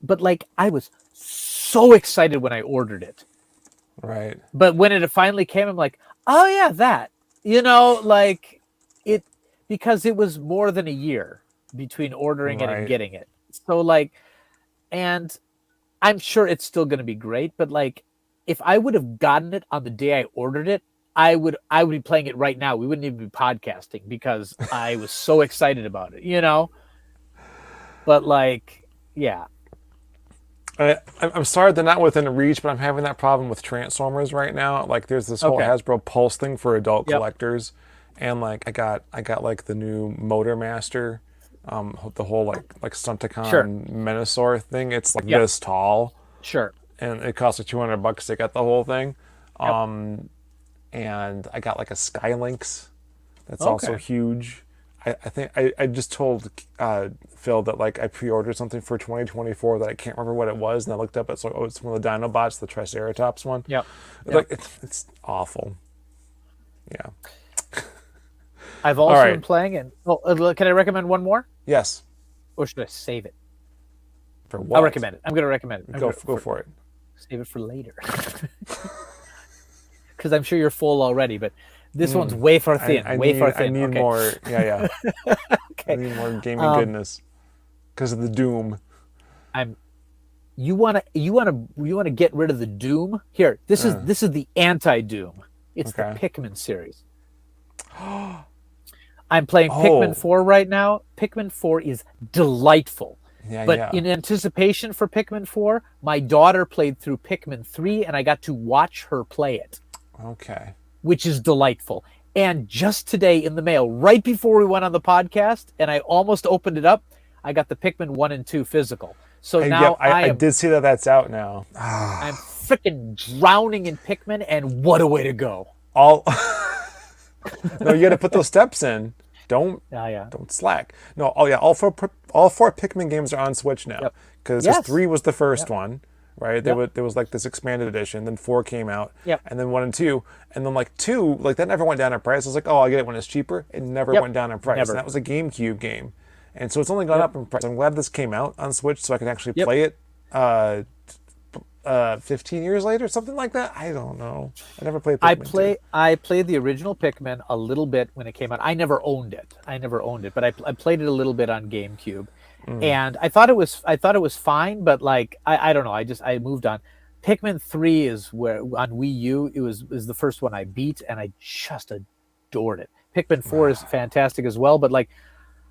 but like, I was so excited when I ordered it. Right. But when it finally came, I'm like, oh yeah, that. Like it, because it was more than a year between ordering it and getting it. So like, and I'm sure it's still going to be great, but like, if I would have gotten it on the day I ordered it, I would be playing it right now. We wouldn't even be podcasting because I was so excited about it, But like, yeah. I'm sorry they're not within reach, but I'm having that problem with Transformers right now. Like, there's this whole Hasbro Pulse thing for adult collectors, and like I got like the new Motor Master, the whole like Stunticon Menasor thing. It's like this tall. Sure. And it costs like $200 to get the whole thing. Yep. And I got like a Skylynx that's also huge. I think I just told Phil that like I pre-ordered something for 2024 that I can't remember what it was, and I looked up. It's like, it's one of the Dinobots, the Triceratops one. Yep. Like it's awful. Yeah. I've also been playing, and can I recommend one more? Yes. Or should I save it? For what? I'll recommend it. I'm going to recommend it. Go for it. Save it for later. Because I'm sure you're full already, but this one's way far thin. I need more. Yeah. Okay. I need more gaming goodness because of the Doom. You want to get rid of the Doom? Here, this is the anti-Doom. It's the Pikmin series. I'm playing Pikmin 4 right now. Pikmin 4 is delightful. But in anticipation for Pikmin 4, my daughter played through Pikmin 3, and I got to watch her play it. Okay. Which is delightful. And just today in the mail, right before we went on the podcast, and I almost opened it up, I got the Pikmin 1 and 2 physical. So now I did see that that's out now. I'm freaking drowning in Pikmin, and what a way to go. No, you got to put those steps in. Don't slack. No, all four Pikmin games are on Switch now, because 3 was the first one, right? There was like this expanded edition, then 4 came out, and then 1 and 2, and then like 2, like that never went down in price. I was like, oh, I'll get it when it's cheaper. It never went down in price. And that was a GameCube game, and so it's only gone up in price. I'm glad this came out on Switch so I can actually play it 15 years later, something like that. I don't know. I never played Pikmin 2. I played the original Pikmin a little bit when it came out. I never owned it, but I played it a little bit on GameCube, and I thought it was fine. But like I don't know. I moved on. Pikmin 3 is where on Wii U it was the first one I beat, and I just adored it. Pikmin 4 is fantastic as well, but like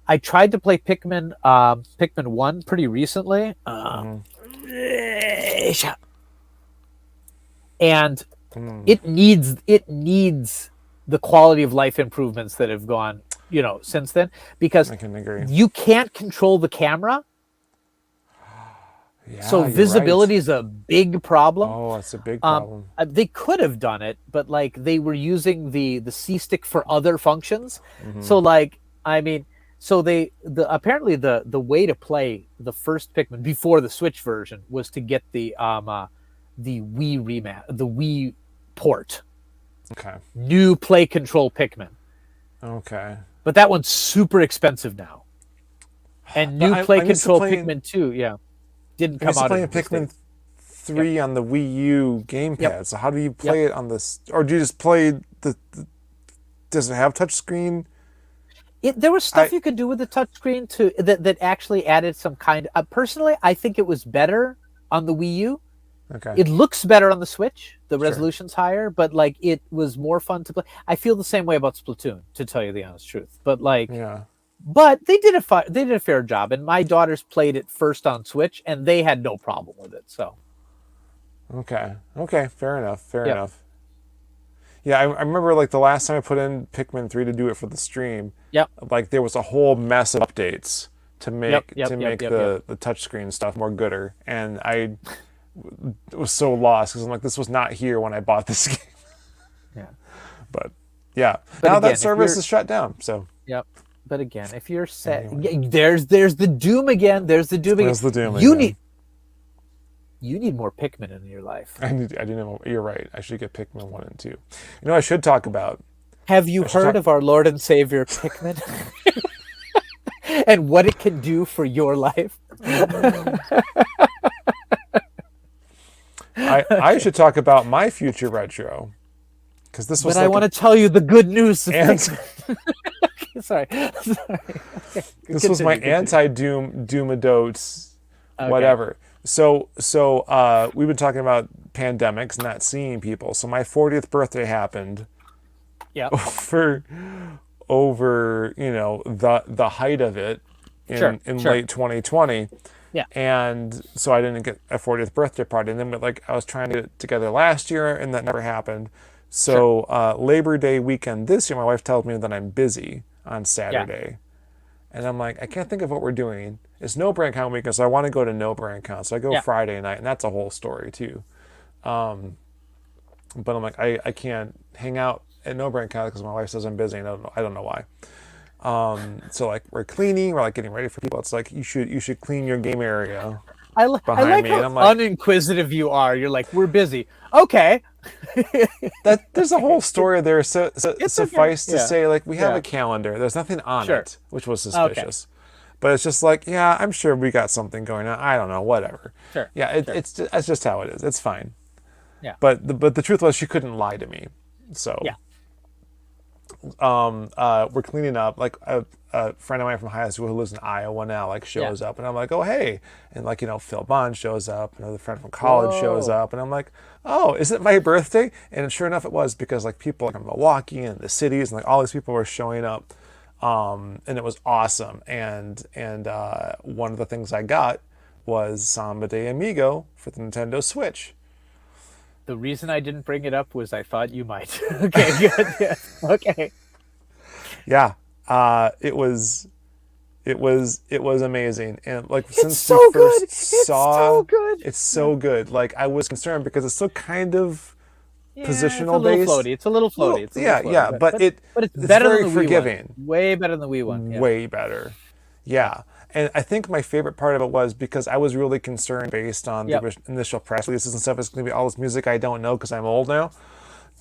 I tried to play Pikmin 1 pretty recently. And it needs the quality of life improvements that have gone, since then, because I can agree. You can't control the camera. Yeah, so visibility is a big problem. Oh, it's a big problem. They could have done it, but like they were using the C stick for other functions. So like, I mean, so apparently the way to play the first Pikmin before the Switch version was to get the Wii port. Okay. New play control Pikmin. Okay. But that one's super expensive now. And new play control Pikmin 2, didn't come out. I used to play Pikmin 3 on the Wii U gamepad. Yep. So how do you play it on this? Or do you just play the does it have touchscreen? There was stuff you could do with the touchscreen that actually added some kind. Personally, I think it was better on the Wii U. Okay. It looks better on the Switch. The resolution's higher, but like it was more fun to play. I feel the same way about Splatoon, to tell you the honest truth. But like, but they did a fair job, and my daughters played it first on Switch, and they had no problem with it. So. Okay. Fair enough. Yeah, I remember like the last time I put in Pikmin 3 to do it for the stream. Yep. Like there was a whole mess of updates to make the touchscreen stuff more gooder, and I was so lost because I'm like, this was not here when I bought this game. Yeah. But now again, that service is shut down. So. Yep. But again, if you're set, there's the doom again. There's the doom again. There's the doom again. You need more Pikmin in your life. I do know. You're right. I should get Pikmin 1 and 2. You know, I should talk about. Have you heard of our Lord and Savior Pikmin? And what it can do for your life? I should talk about my future retro. Because this was. But I want to tell you the good news. Sorry. This was my anti-Doomadotes, whatever. So we've been talking about pandemics, not seeing people. So my 40th birthday happened. Yeah. Over the height of it in late 2020. Yeah. And so I didn't get a 40th birthday party. And then I was trying to get it together last year, and that never happened. So Labor Day weekend this year, my wife tells me that I'm busy on Saturday. Yeah. And I'm like, I can't think of what we're doing. It's No Brand Con weekend, so I want to go to No Brand Con. So I go Friday night, and that's a whole story too. But I'm like, I can't hang out at No Brand Con because my wife says I'm busy, and I don't know why. So like we're cleaning, we're like getting ready for people. It's like you should clean your game area. I like me. how and I'm like, uninquisitive you are. You're like, we're busy. Okay. There's a whole story there. So suffice to say, like we have a calendar. There's nothing on it, which was suspicious. Okay. But it's just like, yeah, I'm sure we got something going on. I don't know, whatever. Sure. Yeah, that's just how it is. It's fine. Yeah. But the truth was, she couldn't lie to me. So. Yeah. We're cleaning up. Like a friend of mine from high school who lives in Iowa now, like shows up, and I'm like, oh hey, and like Phil Bond shows up, another friend from college shows up, and I'm like, oh, is it my birthday? And sure enough, it was, because like people from Milwaukee and the cities and like all these people were showing up, and it was awesome. And one of the things I got was Samba de Amigo for the Nintendo Switch. The reason I didn't bring it up was I thought you might. Okay, good. Yeah. Okay. Yeah. It was amazing. And like since we first saw it's so good. Like I was concerned because it's still kind of positional based. It's a little floaty. But it's better very than the forgiving. Wii one. Way better than the Wii one. Yeah. Way better. Yeah. And I think my favorite part of it was because I was really concerned based on the initial press releases and stuff. It's going to be all this music I don't know because I'm old now.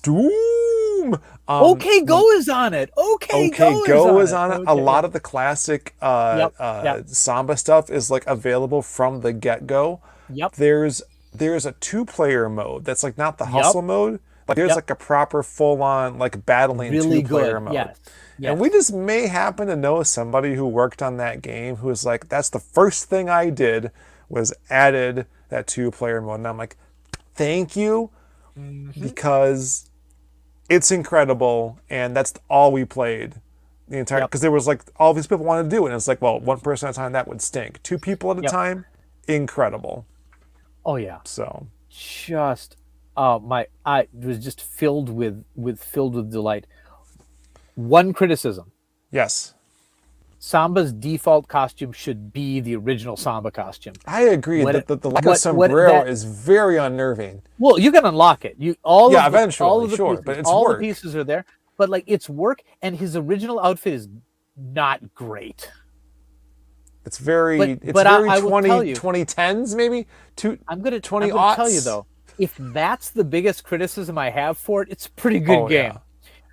Doom! OK Go is on it. OK Go is on it. A lot of the classic Samba stuff is like available from the get-go. Yep. There's a 2-player mode that's like not the hustle mode. Like there's like a proper full-on like battling really 2-player mode. Yes. And we just may happen to know somebody who worked on that game who was like, that's the first thing I did was added that 2-player mode. And I'm like, thank you, because it's incredible. And that's all we played the entire, because there was like, all these people wanted to do it. And it's like, well, one person at a time, that would stink. 2 people at a time, incredible. Oh yeah. So just, I was just filled with delight. One criticism. Yes. Samba's default costume should be the original Samba costume. I agree that the lack of sombrero is very unnerving. Well, you can unlock it. Eventually, but it's all work. The pieces are there, but like it's work, and his original outfit is not great. It's very 2010s maybe. I'm gonna tell you though, if that's the biggest criticism I have for it, it's a pretty good game. Yeah.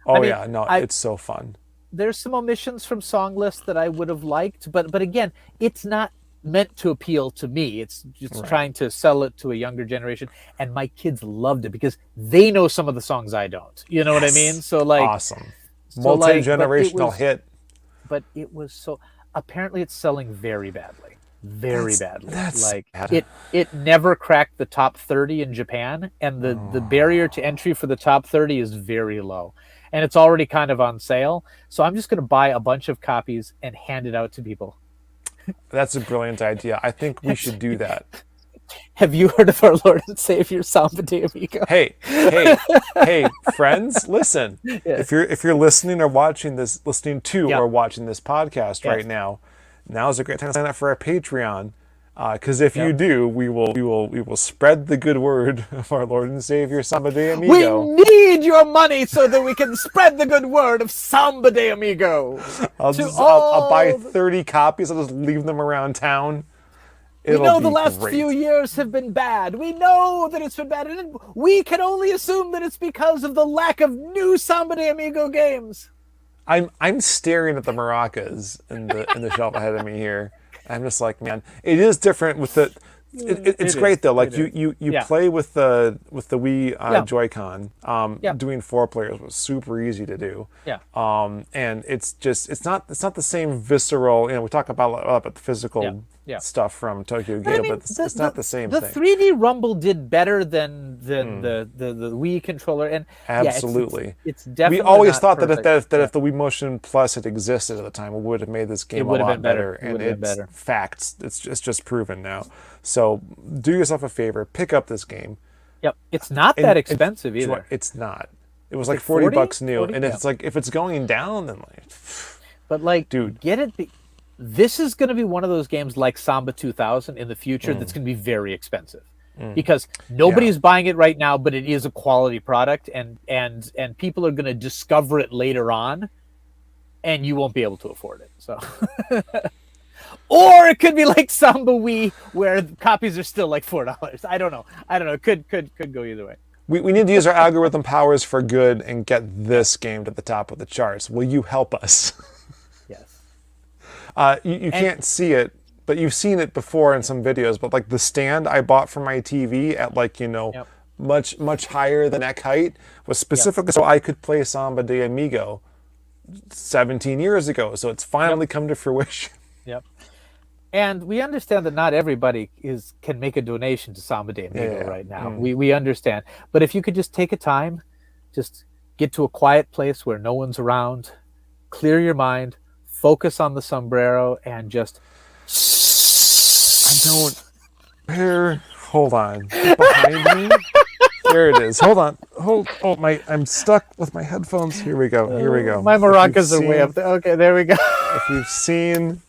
It's so fun. There's some omissions from song lists that I would have liked, but again, it's not meant to appeal to me. It's trying to sell it to a younger generation, and my kids loved it because they know some of the songs I don't. You know what I mean? So like, awesome, multi-generational hit. But it was so. Apparently, it's selling very badly. Very badly. That's like bad. it never cracked the top 30 in Japan, and the barrier to entry for the top 30 is very low, and it's already kind of on sale. So I'm just going to buy a bunch of copies and hand it out to people. That's a brilliant idea. I think we should do that. Have you heard of our Lord and Savior Samba de Amigo? Hey, friends, listen. Yes. If you're listening or watching this, listening to or watching this podcast right now, now's a great time to sign up for our Patreon. Because if you do, we will spread the good word of our Lord and Savior Samba de Amigo. We need your money so that we can spread the good word of Samba de Amigo. I'll buy 30 copies. I'll just leave them around town. We know the last few years have been bad. We know that it's been bad, and we can only assume that it's because of the lack of new Samba de Amigo games. I'm staring at the maracas in the shelf ahead of me here. I'm just like, man, it is different with the. It's great though. Like you play with the Wii Joy-Con. Doing 4 players was super easy to do. Yeah. And it's not the same visceral. You know, we talk about the physical stuff from Tokyo Gale, but it's not the same thing. The 3D Rumble did better than the Wii controller, and absolutely, it's definitely. We always thought that if the Wii Motion Plus had existed at the time, it would have made this game a lot better. And it's facts. It's just proven now. So do yourself a favor, pick up this game. Yep, it's not that expensive either. It's not. It was like $40 new, and it's like if it's going down, then like. But like, dude, get it. This is going to be one of those games like Samba 2000 in the future that's going to be very expensive because nobody's buying it right now, but it is a quality product, and people are going to discover it later on, and you won't be able to afford it. So. Or it could be like Samba Wii, where copies are still like $4. I don't know. It could go either way. We need to use our algorithm powers for good and get this game to the top of the charts. Will you help us? Yes. You can't see it, but you've seen it before in some videos. But like the stand I bought for my TV at much higher than neck height was specifically so I could play Samba de Amigo 17 years ago. So it's finally come to fruition. Yep. And we understand that not everybody can make a donation to Samba de Amigo right now. We understand. But if you could just take a time, just get to a quiet place where no one's around, clear your mind, focus on the sombrero, and just... Hold on. Behind me? There it is. Hold on. I'm stuck with my headphones. Here we go. My maracas are way up there. Okay, there we go. If you've seen...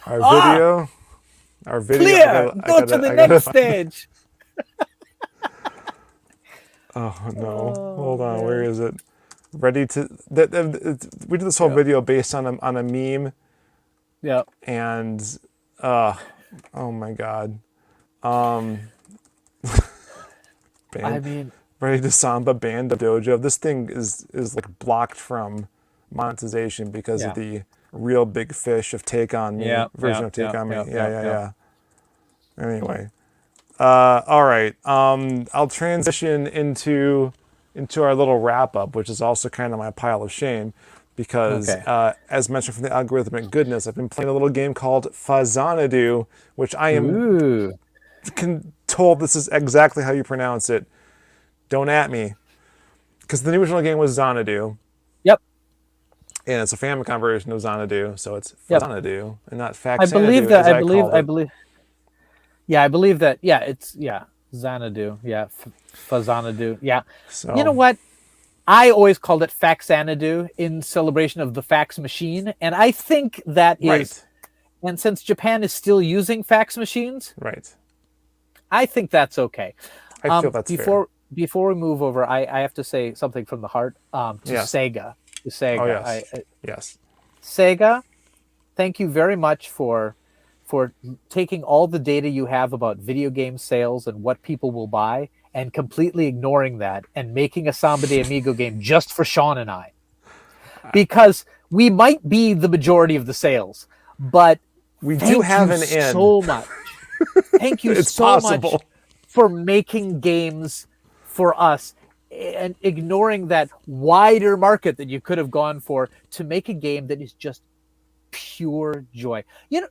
Our video. Clear. Go to the next stage. Oh no! Hold on. Where is it? Ready to? We did this whole video based on a meme. Yeah. And, oh my God. Ready to Samba Band of Dojo. This thing is like blocked from monetization because of the Real Big Fish of Take On Me version of Take On Me. Yeah. Anyway, all right. I'll transition into our little wrap up, which is also kind of my pile of shame, because as mentioned from the algorithmic goodness, I've been playing a little game called Fazanadu, which I am told this is exactly how you pronounce it. Don't at me, because the original game was Xanadu. And it's a Famicom version of Xanadu, so it's Fazanadu and not Faxanadu. I believe that. I believe that. Yeah, it's Xanadu. Yeah, Fazanadu. Yeah. So, you know what? I always called it Faxanadu in celebration of the fax machine, and I think that is. Right. And since Japan is still using fax machines, right? I think that's okay. I feel that's fair. Before we move over, I have to say something from the heart to Sega. Sega. Oh, yes. Yes. Sega, thank you very much for taking all the data you have about video game sales and what people will buy and completely ignoring that and making a Samba de Amigo game just for Sean and I. Because we might be the majority of the sales, but We do have an end. So much. Thank you It's so possible. much for making games for us and ignoring that wider market that you could have gone for to make a game that is just pure joy. You know,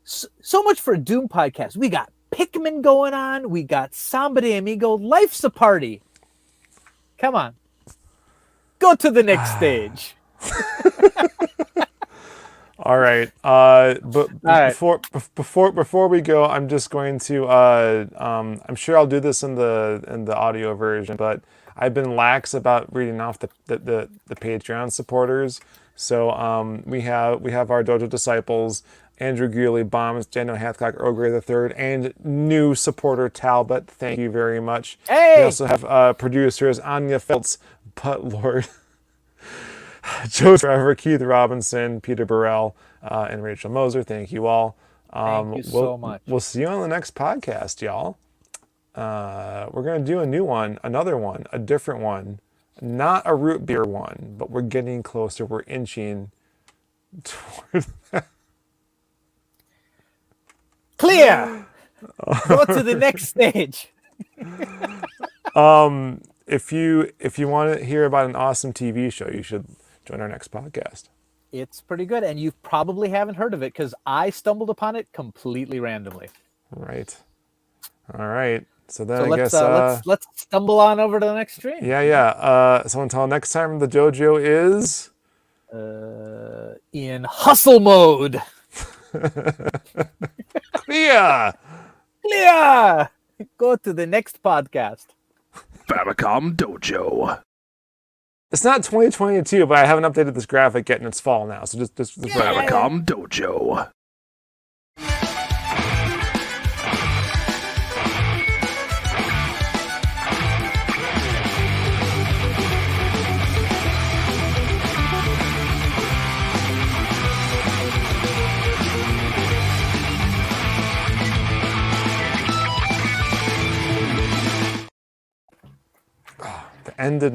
so much for a Doom podcast. We got Pikmin going on. We got Samba de Amigo. Life's a party. Come on. Go to the next stage. All right. Before we go, I'm just going to. I'm sure I'll do this in the audio version, but I've been lax about reading off the Patreon supporters. So we have our Dojo disciples: Andrew Greeley, Bombs, Daniel Hathcock, Earl Grey III, and new supporter Talbot. Thank you very much. Hey! We also have producers Anya Feltz, Butt Lord, Joe Trevor, Keith Robinson, Peter Burrell, and Rachel Moser. Thank you all. Thank you so much. We'll see you on the next podcast, y'all. We're going to do a new one, another one, a different one. Not a root beer one, but we're getting closer. We're inching toward that. Clear! Go to the next stage. If you want to hear about an awesome TV show, you should join our next podcast. It's pretty good, and you probably haven't heard of it because I stumbled upon it completely randomly. Right. All right. So then I guess let's stumble on over to the next stream. Yeah. So until next time, the Dojo is in hustle mode. Clear. Clear. Go to the next podcast. Famicom Dojo. It's not 2022, but I haven't updated this graphic yet, and it's fall now. So just Famicom Dojo. the end of